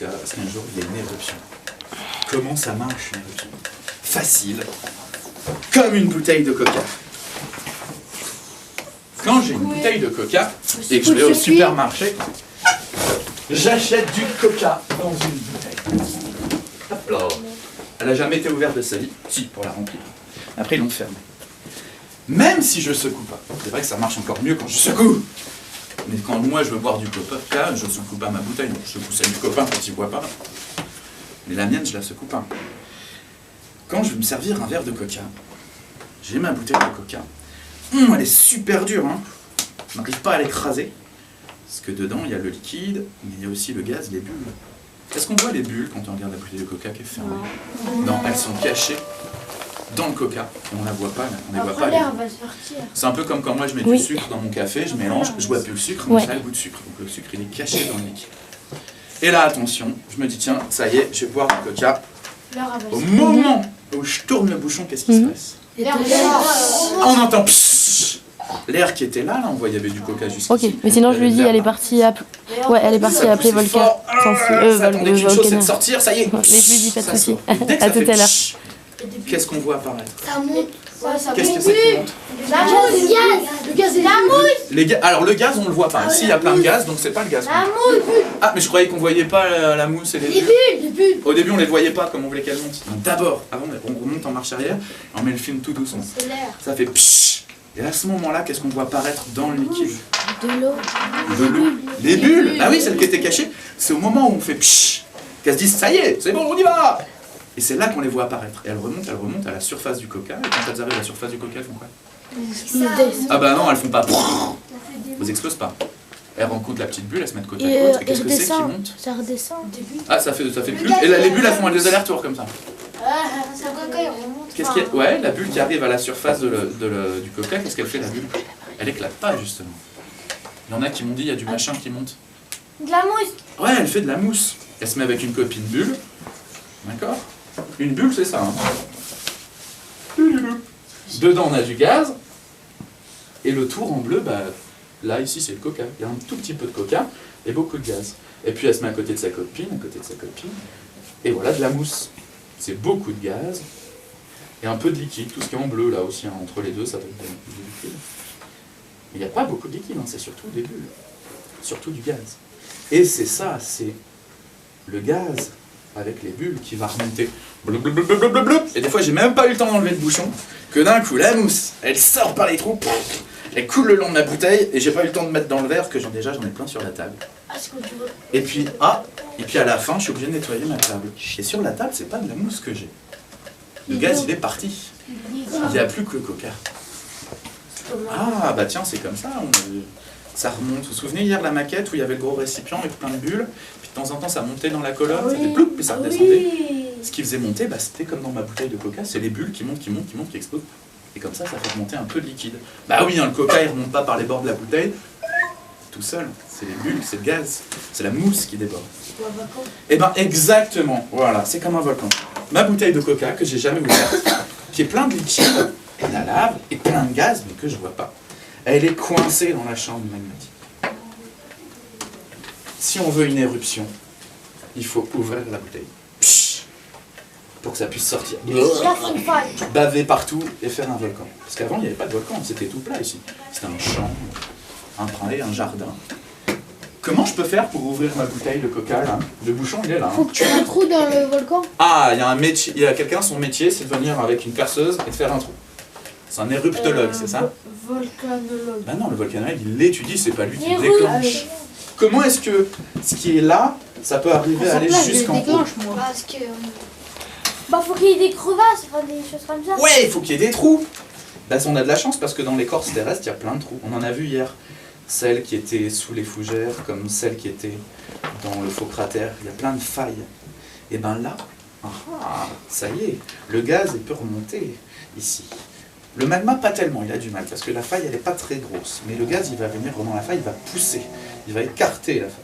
Parce qu'un jour, il y a une éruption. Comment ça marche, une éruption? Facile. Comme une bouteille de coca. Quand j'ai une bouteille de coca et que je vais au supermarché, j'achète du coca dans une bouteille. Hop là. Elle n'a jamais été ouverte de sa vie. Si, pour la remplir. Après, ils l'ont fermée. Même si je secoue pas. C'est vrai que ça marche encore mieux quand je secoue. Mais quand moi je veux boire du coca, je secoue pas ma bouteille. Donc je secoue celle du copain quand il boit pas. Mais la mienne, je la secoue pas. Quand je veux me servir un verre de coca, j'ai ma bouteille de coca. Elle est super dure, hein. On n'arrive pas à l'écraser. Parce que dedans, il y a le liquide, mais il y a aussi le gaz, les bulles. Est-ce qu'on voit les bulles quand on regarde la bouteille de coca qui est fermée? Non, elles sont cachées dans le coca. Et on ne la voit pas, on ne les voit pas. L'air va sortir. C'est un peu comme quand moi je mets du sucre dans mon café, je mélange, je vois plus le sucre, mais j'ai le goût de sucre. Donc le sucre, il est caché dans le liquide. Et là, attention, je me dis, tiens, ça y est, je vais boire du coca. Au moment où je tourne le bouchon, qu'est-ce qui se passe? On entend pssst. L'air qui était là, on voyait, il y avait du coca jusqu'ici. Ok, mais sinon je lui dis, elle est partie à... Ouais, elle est partie à appeler Volca. Ça attendait qu'une chose, c'est de sortir, ça y est. Mais je lui dis pas de soucis. À tout à l'heure. Qu'est-ce qu'on voit apparaître? Ça monte. Qu'est-ce que c'est qui monte? La mousse, le gaz. Le gaz et la mousse. Alors le gaz, on le voit pas. Ici, il y a plein de gaz, donc c'est pas le gaz. La mousse. Ah, mais je croyais qu'on voyait pas la mousse et les bulles. Les bulles. Au début, on les voyait pas comme on voulait qu'elles montent. Donc d'abord, avant, on remonte en marche arrière, on met le film tout doucement. C'est l'air. Ça fait pshh. Et à ce moment-là, qu'est-ce qu'on voit apparaître dans le liquide? De l'eau. De l'eau. Les bulles. Ah oui, celles qui étaient cachées. C'est au moment où on fait pshh qu'elles se disent, ça y est, c'est bon, on y va. Et c'est là qu'on les voit apparaître. Et elles remontent à la surface du coca. Et quand elles arrivent à la surface du coca, elles font quoi? Ah bah non, elles font pas. Elles explosent pas. Elles rencontrent la petite bulle, elles se mettent côte à côte. Et qu'est-ce que c'est qui monte? Ça redescend. Ah, ça fait plus. Et les bulles, elles font des allers-retours comme ça. Ça coca, il remonte. Qu'est-ce qu'il y a? Ouais, la bulle qui arrive à la surface du coca, qu'est-ce qu'elle fait, la bulle? Elle éclate pas, justement. Il y en a qui m'ont dit, il y a du machin qui monte. De la mousse. Ouais, elle fait de la mousse. Elle se met avec une copine bulle. D'accord? Une bulle, c'est ça. Hein. Dedans, on a du gaz. Et le tour en bleu, bah, là, ici, c'est le coca. Il y a un tout petit peu de coca et beaucoup de gaz. Et puis, elle se met à côté de sa copine, Et voilà, de la mousse. C'est beaucoup de gaz. Et un peu de liquide. Tout ce qui est en bleu, là aussi, hein, entre les deux, ça donne du liquide. Mais il n'y a pas beaucoup de liquide, hein, c'est surtout des bulles. Surtout du gaz. Et c'est ça, c'est le gaz avec les bulles qui va remonter. Et des fois, j'ai même pas eu le temps d'enlever le bouchon, que d'un coup, la mousse, elle sort par les trous, elle coule le long de ma bouteille, et j'ai pas eu le temps de mettre dans le verre, que j'en ai plein sur la table. Et puis, à la fin, je suis obligé de nettoyer ma table. Et sur la table, c'est pas de la mousse que j'ai. Le gaz, il est parti. Il n'y a plus que le coca. Ah, bah tiens, c'est comme ça. Ça remonte. Vous vous souvenez hier de la maquette où il y avait le gros récipient avec plein de bulles, puis de temps en temps ça montait dans la colonne, ça fait ploup, et ça redescendait. Ce qui faisait monter, bah, c'était comme dans ma bouteille de coca, c'est les bulles qui montent, qui explosent. Et comme ça fait remonter un peu de liquide. Bah oui, hein, le coca il remonte pas par les bords de la bouteille, tout seul. C'est les bulles, c'est le gaz, c'est la mousse qui déborde. Et ben exactement, voilà, c'est comme un volcan. Ma bouteille de coca que j'ai jamais ouverte, qui est plein de liquide, de la lave et plein de gaz, mais que je vois pas. Elle est coincée dans la chambre magnétique. Si on veut une éruption, il faut ouvrir la bouteille. Psh, pour que ça puisse sortir. Baver partout et faire un volcan. Parce qu'avant, il n'y avait pas de volcan, c'était tout plat ici. C'était un champ, un pré, un jardin. Comment je peux faire pour ouvrir ma bouteille de coca là? Le bouchon, il est là. Faut que tu aies un trou dans le volcan. Ah, il y a un métier, il y a quelqu'un, son métier, c'est de venir avec une perceuse et de faire un trou. C'est un éruptologue, c'est ça? Volcanologue. Ben non, le volcanologue, il l'étudie, c'est pas lui qui le déclenche. Comment est-ce que ce qui est là, ça peut arriver à aller jusqu'en haut? Parce que... Bah faut qu'il y ait des crevasses, enfin des choses comme ça. Ouais, il faut qu'il y ait des trous. Là, on a de la chance parce que dans l'écorce terrestre, il y a plein de trous. On en a vu hier. Celles qui étaient sous les fougères, comme celles qui étaient dans le faux cratère. Il y a plein de failles. Et ben là, ça y est, le gaz il peut remonter ici. Le magma, pas tellement, il a du mal, parce que la faille, elle n'est pas très grosse. Mais le gaz, il va venir dans la faille, il va pousser, il va écarter la faille.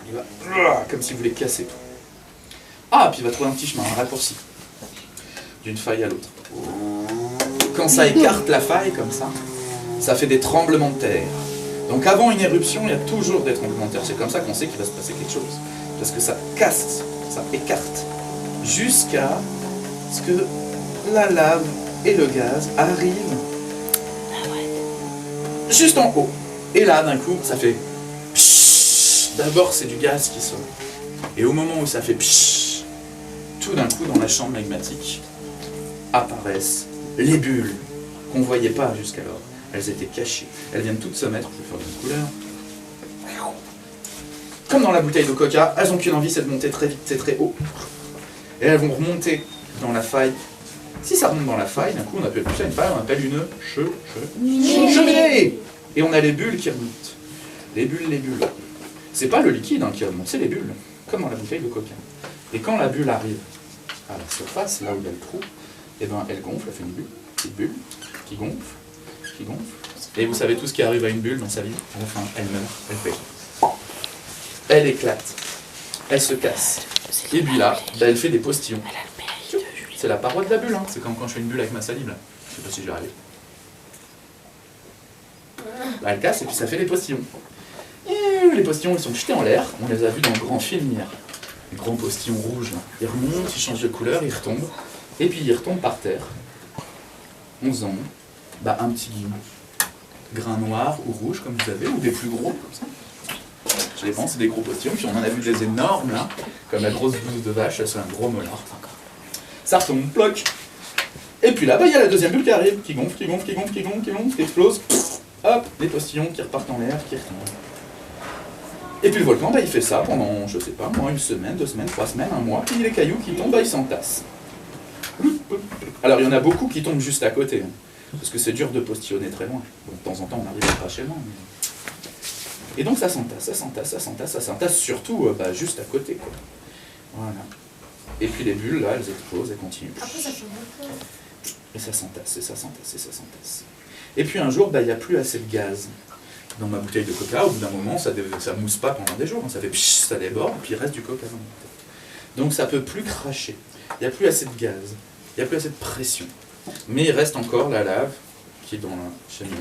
Il va, comme s'il voulait casser tout. Ah, puis il va trouver un petit chemin, un raccourci, d'une faille à l'autre. Quand ça écarte la faille, comme ça fait des tremblements de terre. Donc avant une éruption, il y a toujours des tremblements de terre. C'est comme ça qu'on sait qu'il va se passer quelque chose. parce que ça casse, ça écarte, jusqu'à ce que la lave et le gaz arrivent juste en haut. Et là, d'un coup, ça fait pshhh. D'abord, c'est du gaz qui sort. Et au moment où ça fait pshhh, tout d'un coup, dans la chambre magmatique, apparaissent les bulles qu'on ne voyait pas jusqu'alors. Elles étaient cachées. Elles viennent toutes se mettre, je vais faire une couleur. Comme dans la bouteille de coca, elles n'ont qu'une envie, c'est de monter très vite, c'est très haut. Et elles vont remonter dans la faille. Si ça remonte dans la faille, d'un coup, on appelle plus ça une faille, on appelle une cheminée. Et on a les bulles qui remontent. Les bulles, les bulles. C'est pas le liquide qui remonte, c'est les bulles. Comme dans la bouteille de coca. Et quand la bulle arrive à la surface, là où il y a le trou, et ben elle gonfle, elle fait une bulle qui gonfle, qui gonfle. Et vous savez tout ce qui arrive à une bulle dans sa vie, à la fin, elle meurt, elle fait. Elle éclate, elle se casse. Et puis là, ben, elle fait des postillons. C'est la paroi de la bulle, hein. C'est comme quand je fais une bulle avec ma salive là. Je sais pas si j'y arrive. Là, elle casse et puis ça fait des postillons. Et les postillons ils sont jetés en l'air, on les a vus dans le grand film hier. Les grands postillons rouges, là. Ils remontent, ils changent de couleur, ils retombent. Et puis ils retombent par terre. On se demande, bah un petit grain noir ou rouge comme vous avez, ou des plus gros comme ça. Je les pense, c'est des gros postillons, puis on en a vu des énormes là, comme la grosse blouse de vache, là c'est un gros molar. Ça retombe, ploc. Et puis là, bah il y a la deuxième bulle qui arrive, qui gonfle, qui gonfle, qui gonfle, qui gonfle, qui gonfle, qui explose. Hop, les postillons qui repartent en l'air, qui retombent. Et puis le volcan, bah, il fait ça pendant, je sais pas, moi, une semaine, 2 semaines, 3 semaines, un mois, puis les cailloux qui tombent, bah, ils s'entassent. Alors il y en a beaucoup qui tombent juste à côté, hein, parce que c'est dur de postillonner très loin. Bon, de temps en temps, on arrive à cracher loin. Mais... Et donc ça s'entasse, ça s'entasse, ça s'entasse, ça s'entasse, surtout bah, juste à côté, quoi. Voilà. Et puis les bulles, là, elles explosent, elles continuent. Après, ça change un peu. Et ça s'entasse, et ça s'entasse, et ça s'entasse. Et puis un jour, bah, il n'y a plus assez de gaz. Dans ma bouteille de coca, au bout d'un moment, ça mousse pas pendant des jours, hein, ça fait pshh, ça déborde, et puis il reste du coca dans la bouteille. Donc ça peut plus cracher. Il n'y a plus assez de gaz, il n'y a plus assez de pression. Mais il reste encore la lave qui est dans la cheminée.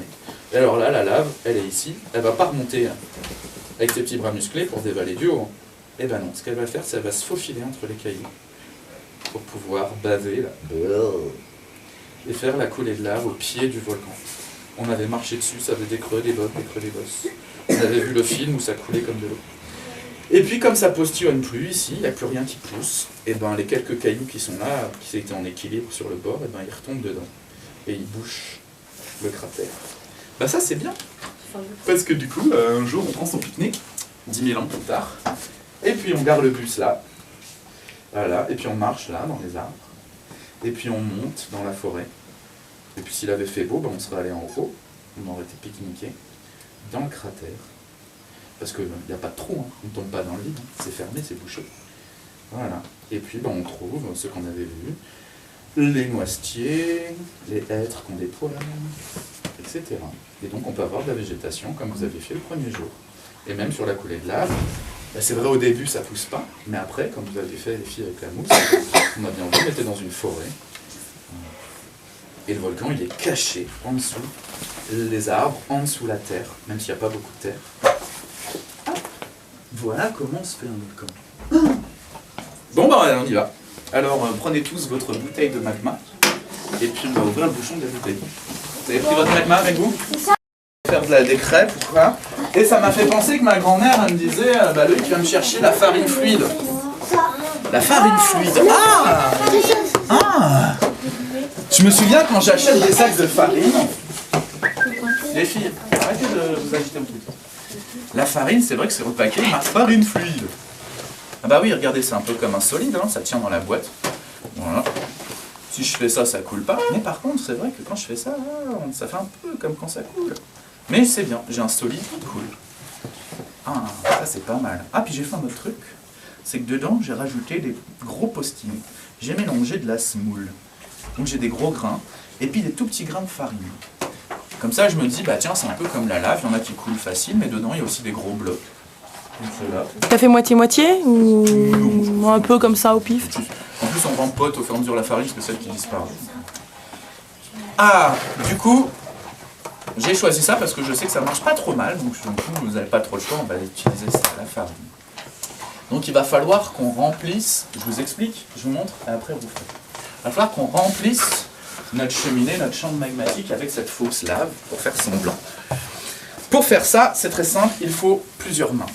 Et alors là, la lave, elle est ici, elle va pas remonter avec ses petits bras musclés pour dévaler du haut. Et ben non, ce qu'elle va faire, c'est qu'elle va se faufiler entre les cailloux pour pouvoir baver là, et faire la coulée de lave au pied du volcan. On avait marché dessus, ça avait des creux, des bosses, des creux, des bosses. On avait vu le film où ça coulait comme de l'eau. Et puis comme ça postillonne plus ici, il n'y a plus rien qui pousse, et ben les quelques cailloux qui sont là, qui étaient en équilibre sur le bord, et ben ils retombent dedans. Et ils bouchent le cratère. Ben ça c'est bien. Parce que du coup, un jour on prend son pique-nique, 10 000 ans plus tard, et puis on garde le bus là, voilà, et puis on marche là dans les arbres, et puis on monte dans la forêt. Et puis s'il avait fait beau, ben on serait allé en haut, on aurait été pique-niqué dans le cratère. Parce qu'il n'y a pas de trou, hein. On ne tombe pas dans le vide, hein. C'est fermé, c'est bouché. Voilà. Et puis ben, on trouve ce qu'on avait vu, les noisetiers, les hêtres qui ont des poils, etc. Et donc on peut avoir de la végétation comme vous avez fait le premier jour. Et même sur la coulée de lave, ben, c'est vrai au début ça ne pousse pas, mais après, comme vous avez fait les filles avec la mousse, on a bien vu, on était dans une forêt. Et le volcan, il est caché en dessous, les arbres, en dessous la terre, même s'il n'y a pas beaucoup de terre. Ah, voilà comment se fait un volcan. Bon, ben on y va. Alors, prenez tous votre bouteille de magma, et puis on va ouvrir le bouchon de la bouteille. Vous avez pris votre magma avec vous? C'est ça. Faire des crêpes ou quoi. Et ça m'a fait penser que ma grand-mère, elle me disait, bah lui, tu vas me chercher la farine fluide. La farine fluide. Ah! Ah! Je me souviens quand j'achète des sacs de farine, les filles, arrêtez de vous agiter un peu. La farine, c'est vrai que c'est repaqué, ma farine fluide. Ah bah oui, regardez, c'est un peu comme un solide, hein, ça tient dans la boîte. Voilà. Si je fais ça, ça coule pas. Mais par contre, c'est vrai que quand je fais ça, ça fait un peu comme quand ça coule. Mais c'est bien, j'ai un solide qui coule. Ah, ça c'est pas mal. Ah, puis j'ai fait un autre truc, c'est que dedans, j'ai rajouté des gros postillons. J'ai mélangé de la semoule. Donc j'ai des gros grains, et puis des tout petits grains de farine. Comme ça, je me dis, bah tiens, c'est un peu comme la lave, il y en a qui coulent facile, mais dedans, il y a aussi des gros blocs. Donc ceux-là. T'as fait moitié-moitié ou Non, un peu comme ça au pif? En plus, on rempote au fur et à mesure la farine, parce que c'est celle qui disparaît. Ah, du coup, j'ai choisi ça parce que je sais que ça marche pas trop mal, donc du coup, vous n'avez pas trop le choix, on va utiliser ça, la farine. Donc il va falloir qu'on remplisse, je vous explique, je vous montre, et après vous faites. Il va falloir qu'on remplisse notre cheminée, notre chambre magmatique avec cette fausse lave pour faire semblant. Pour faire ça, c'est très simple, il faut plusieurs mains.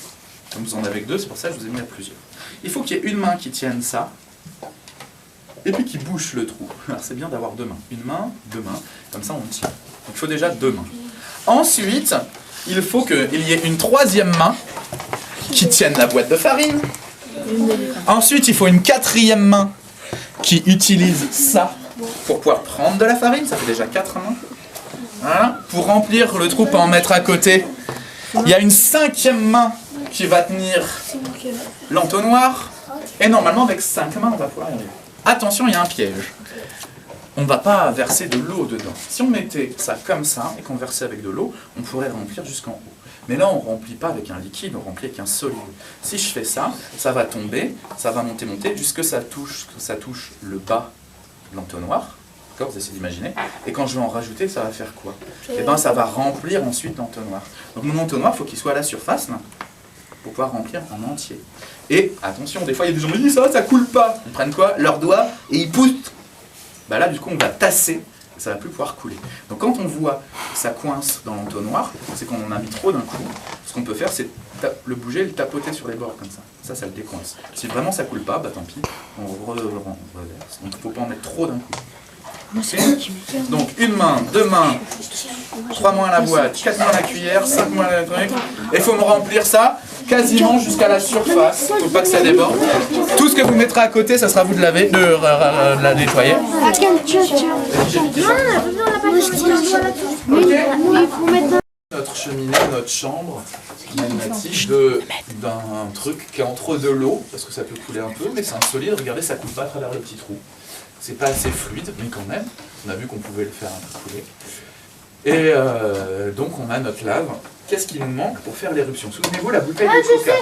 Comme vous en avez que 2, c'est pour ça que je vous ai mis à plusieurs. Il faut qu'il y ait une main qui tienne ça, et puis qui bouche le trou. Alors c'est bien d'avoir 2 mains. Une main, 2 mains, comme ça on tient. Donc il faut déjà 2 mains. Ensuite, il faut qu'il y ait une 3e main qui tienne la boîte de farine. Ensuite, il faut une 4e main qui utilise ça pour pouvoir prendre de la farine. Ça fait déjà 4 mains. Voilà. Pour remplir le trou, pas en mettre à côté, il y a une 5e main qui va tenir l'entonnoir. Et normalement, avec 5 mains, on va pouvoir y arriver. Attention, il y a un piège. On ne va pas verser de l'eau dedans. Si on mettait ça comme ça et qu'on versait avec de l'eau, on pourrait remplir jusqu'en haut. Mais là, on ne remplit pas avec un liquide, on remplit avec un solide. Si je fais ça, ça va tomber, ça va monter, jusque ça touche le bas de l'entonnoir. D'accord, vous essayez d'imaginer. Et quand je vais en rajouter, ça va faire quoi? Eh bien, ça va remplir ensuite l'entonnoir. Donc mon entonnoir, il faut qu'il soit à la surface, là, pour pouvoir remplir en entier. Et attention, des fois, il y a des gens qui disent ça coule pas. Ils prennent quoi? Leurs doigts et ils poussent. Bah là, du coup, on va tasser. Ça va plus pouvoir couler. Donc quand on voit que ça coince dans l'entonnoir, c'est qu'on en a mis trop d'un coup. Ce qu'on peut faire, c'est le bouger et le tapoter sur les bords comme ça. Ça le décoince. Si vraiment ça coule pas, bah tant pis, on reverse. Donc il ne faut pas en mettre trop d'un coup. Okay. Donc une main, 2 mains, 3 mains à la boîte, 4 mains à la cuillère, 5 mains à la truc. Et il faut me remplir ça quasiment jusqu'à la surface. Il ne faut pas que ça déborde. Tout ce que vous mettrez à côté, ça sera à vous de laver, de la nettoyer. Notre cheminée, notre chambre magmatique d'un truc qui est entre de l'eau, parce que ça peut couler un peu, mais c'est un solide, regardez, ça ne coule pas à travers le petit trou. C'est pas assez fluide, mais quand même, on a vu qu'on pouvait le faire un peu couler. Et donc on a notre lave. Qu'est-ce qui nous manque pour faire l'éruption? Souvenez-vous la bouteille de coca.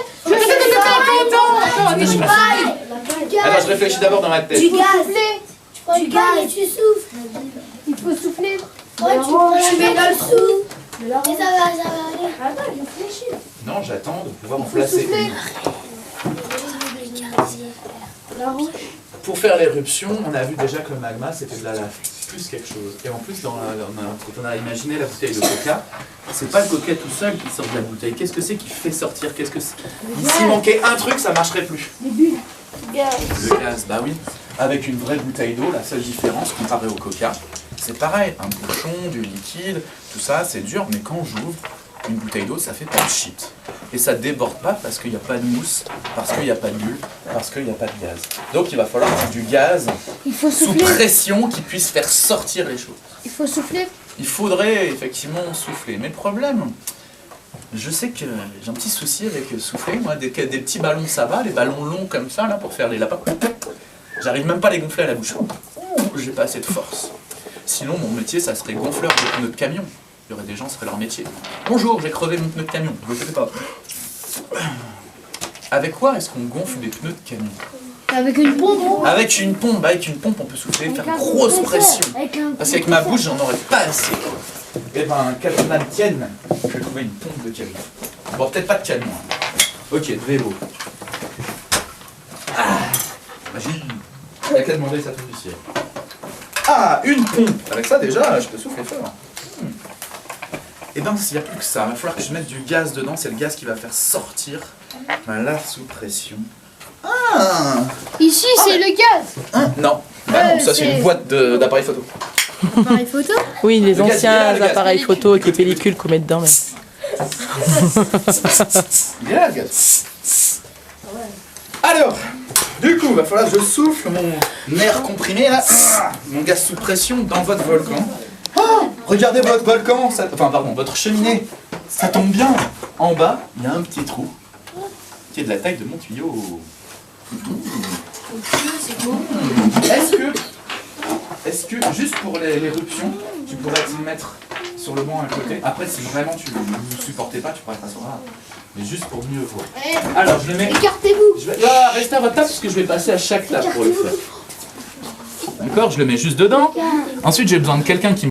Alors je réfléchis d'abord dans ma tête. Du gaz. Du gaz et tu souffles. Il faut souffler. Ouais, tu mets dans le souffle. Et ça va aller. Attends, il réfléchit. Non, j'attends de pouvoir en placer une. Pour faire l'éruption, on a vu déjà que le magma c'était de la lave, plus quelque chose. Et en plus, quand on a imaginé la bouteille de coca, c'est pas le coca tout seul qui sort de la bouteille. Qu'est-ce que c'est qui fait sortir? S'il manquait un truc, ça marcherait plus. Les bulles. Le gaz, bah oui. Avec une vraie bouteille d'eau, la seule différence comparée au coca, c'est pareil. Un bouchon, du liquide, tout ça, c'est dur, mais quand j'ouvre une bouteille d'eau, ça fait pas de shit. Et ça déborde pas parce qu'il n'y a pas de mousse, parce qu'il n'y a pas de bulle, parce qu'il n'y a pas de gaz. Donc il va falloir du gaz sous pression qui puisse faire sortir les choses. Il faut souffler. Il faudrait effectivement souffler. Mais le problème, je sais que j'ai un petit souci avec souffler. Moi, des petits ballons, ça va. Les ballons longs comme ça, là, pour faire les lapins, j'arrive même pas à les gonfler à la bouche. J'ai pas assez de force. Sinon, mon métier, ça serait gonfleur de pneus de camion. Il y aurait des gens, ce serait leur métier. Bonjour, j'ai crevé mon pneu de camion. Je ne sais pas. Avec quoi est-ce qu'on gonfle des pneus de camion? Avec une pompe. Avec une pompe. Avec une pompe, on peut souffler, faire grosse pression. Parce qu'avec ma bouche, j'en aurais pas assez. Eh ben, Captain Tienne, je vais trouver une pompe de camion. Bon, peut-être pas de camion. Ok, de vélo. Ah, magie. Il n'y a qu'à demander, ça tombe du ciel. Ah, une pompe. Avec ça, déjà, je peux souffler fort. Et bien, s'il n'y a plus que ça, il va falloir que je mette du gaz dedans. C'est le gaz qui va faire sortir ma lave sous pression. Ah! Ici, c'est le gaz. Hein? Non. Bah non, ça c'est une boîte d'appareil photo. Appareil photo? Oui, les Le gaz, anciens il est là, le appareils gaz. photo avec les pellicules qu'on met dedans. Mais... Il est là, le gaz. Alors, du coup, il va falloir que je souffle mon air comprimé, là, mon gaz sous pression dans votre volcan. Oh, regardez votre volcan, votre cheminée. Ça tombe bien. En bas, il y a un petit trou qui est de la taille de mon tuyau. Est-ce que, juste pour l'éruption, tu pourrais te mettre sur le banc à côté? Après, si vraiment tu ne supportais pas, tu pourrais t'asseoir là. Mais juste pour mieux voir. Alors, je le mets... Écartez-vous. Restez à votre table parce que je vais passer à chaque table pour le faire. D'accord, je le mets juste dedans. Ensuite, j'ai besoin de quelqu'un qui